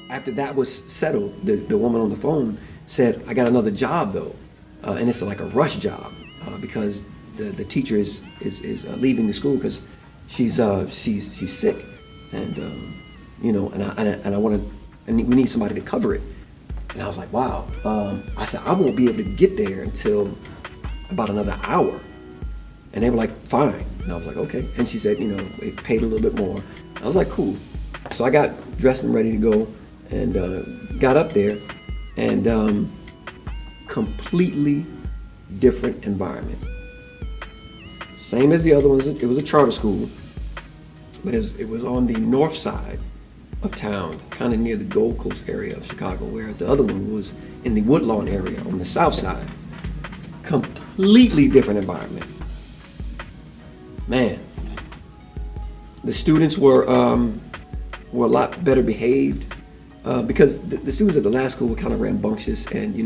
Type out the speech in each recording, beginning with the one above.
after that was settled, the woman on the phone said, I got another job though. And it's like a rush job because the teacher is leaving the school because she's sick. And, I want to, and we need somebody to cover it. And I was like, wow. I said, I won't be able to get there until about another hour. And they were like, fine. And I was like, okay. And she said, it paid a little bit more. I was like, cool. So I got dressed and ready to go and got up there and completely different environment. Same as the other ones. It was a charter school, but it was on the north side of town, kind of near the Gold Coast area of Chicago, where the other one was in the Woodlawn area on the south side. Completely different environment. Man, the students were a lot better behaved because the students at the last school were kind of rambunctious and they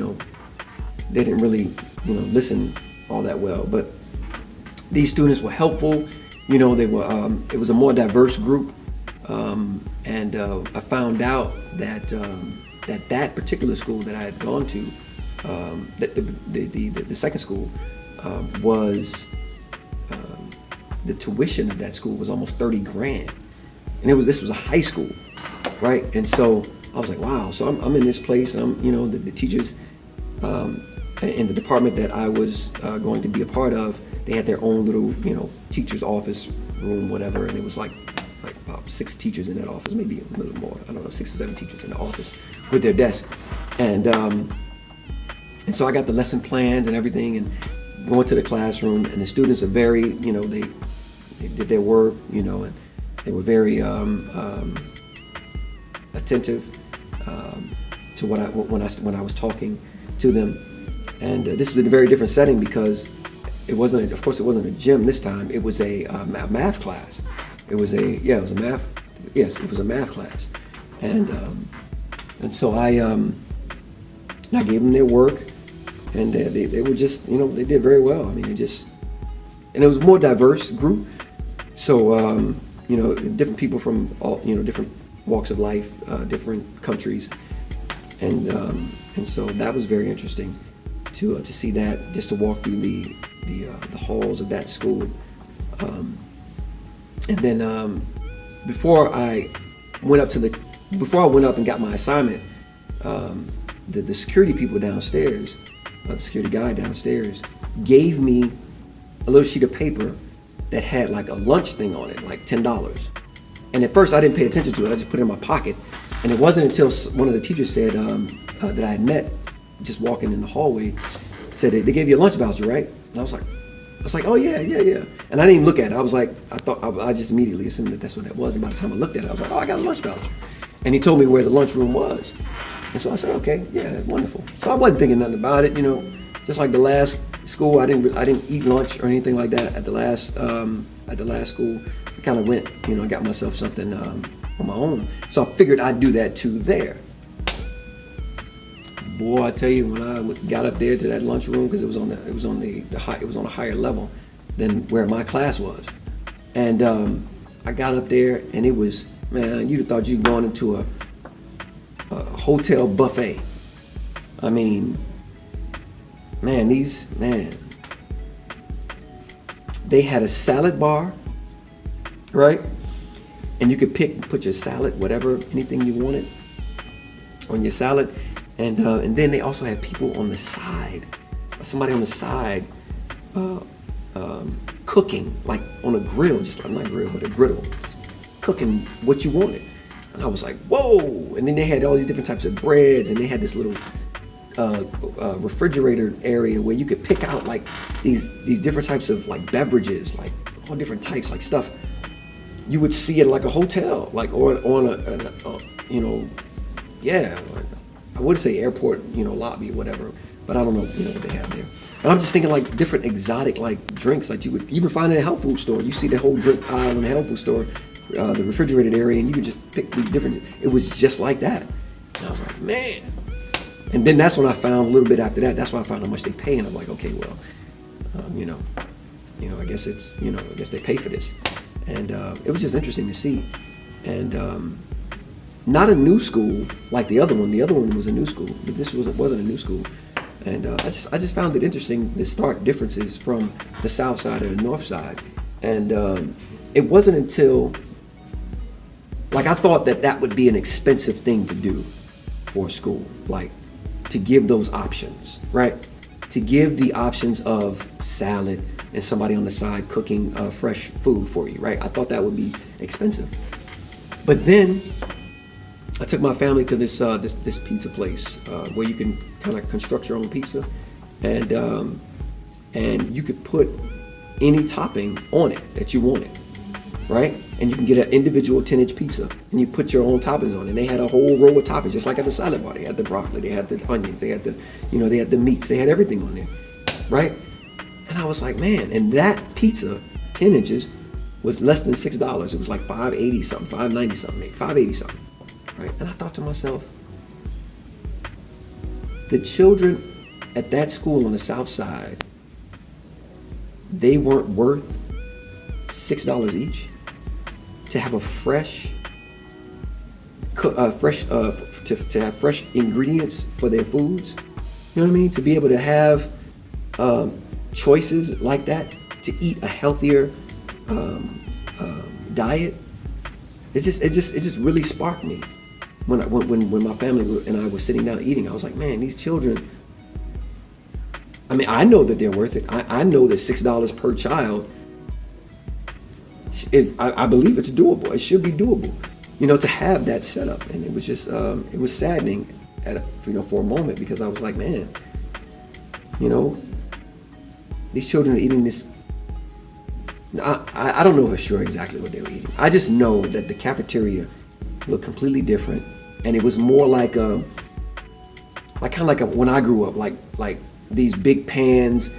didn't really listen all that well. But these students were helpful. They were. It was a more diverse group, and I found out that that particular school that I had gone to, that the second school, was the tuition of that school was almost $30,000, and this was a high school, right? And so I was like, wow. So I'm in this place, and I'm the teachers in the department that I was going to be a part of. They had their own little teacher's office room, whatever, and it was like about 6 teachers in that office, maybe a little more. I don't know, 6 or 7 teachers in the office with their desk, and so I got the lesson plans and everything, and going to the classroom, and the students are very, they did their work, and they were very attentive to when I was talking to them, and this was a very different setting because it wasn't a gym this time. It was a math class. It was a math class, and so I gave them their work, and they were just they did very well. I mean, and it was a more diverse group, so different people from all different walks of life, different countries, and so that was very interesting to see that, just to walk through the halls of that school, and then before I went up and got my assignment, the security people downstairs, the security guy downstairs, gave me a little sheet of paper that had like a lunch thing on it, like $10. And at first I didn't pay attention to it. I just put it in my pocket. And it wasn't until one of the teachers said that I had met, just walking in the hallway, said they gave you a lunch voucher, right? And I was like, oh yeah. And I didn't even look at it. I just immediately assumed that that's what that was. And by the time I looked at it, I was like, oh, I got a lunch voucher. And he told me where the lunchroom was. And so I said, okay, yeah, wonderful. So I wasn't thinking nothing about it, just like the last school, I didn't eat lunch or anything like that at the last school. I kind of went, I got myself something on my own. So I figured I'd do that too there. Boy, I tell you, when I got up there to that lunchroom, because it was on a higher level than where my class was, and I got up there, and it was, man, you'd have thought you'd gone into a hotel buffet. I mean, they had a salad bar, right? And you could put your salad, whatever, anything you wanted on your salad. And then they also had people on the side, somebody on the side cooking, like on a grill, just not grill, but a griddle, just cooking what you wanted. And I was like, whoa! And then they had all these different types of breads, and they had this little refrigerator area where you could pick out like these different types of like beverages, like all different types, like stuff you would see in like a hotel, like or on I would say airport, lobby or whatever, but I don't know, what they have there. And I'm just thinking like different exotic like drinks, like you would even find in a health food store. You see the whole drink aisle in the health food store, the refrigerated area, and you could just pick these different. It was just like that, and I was like, man. And then that's when I found a little bit after that. That's when I found how much they pay, and I'm like, okay, well, I guess it's, I guess they pay for this, and it was just interesting to see, and not a new school like the other one. The other one was a new school, but this wasn't a new school. And I just found it interesting, the stark differences from the south side and the north side. And it wasn't until, like, I thought that would be an expensive thing to do for a school, like to give those options, right? To give the options of salad and somebody on the side cooking fresh food for you, right? I thought that would be expensive. But then I took my family to this pizza place where you can kind of construct your own pizza, and you could put any topping on it that you wanted, right? And you can get an individual 10-inch pizza, and you put your own toppings on it. And they had a whole row of toppings, just like at the salad bar. They had the broccoli, they had the onions, they had they had the meats, they had everything on there, right? And I was like, man, and that pizza, 10 inches, was less than $6. It was like $5.80 something, $5.90 something, $5.80 something. Right? And I thought to myself, the children at that school on the south side, they weren't worth $6 each to have a to have fresh ingredients for their foods. You know what I mean? To be able to have choices like that, to eat a healthier diet. It just really sparked me. When my family and I were sitting down eating, I was like, man, these children, I mean, I know that they're worth it. I know that $6 per child I believe it's doable. It should be doable, to have that setup. And it was just, it was saddening for a moment, because I was like, man, these children are eating this. I don't know for sure exactly what they were eating. I just know that the cafeteria looked completely different, and it was more like when I grew up, like these big pans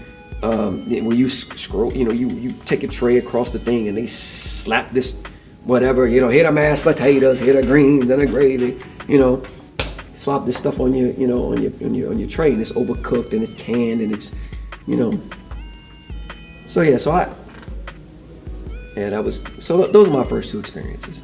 where you scroll, you take a tray across the thing and they slap this whatever, here the mashed potatoes, here the greens and the gravy, slop this stuff on your on your tray, and it's overcooked and it's canned and it's those are my first two experiences.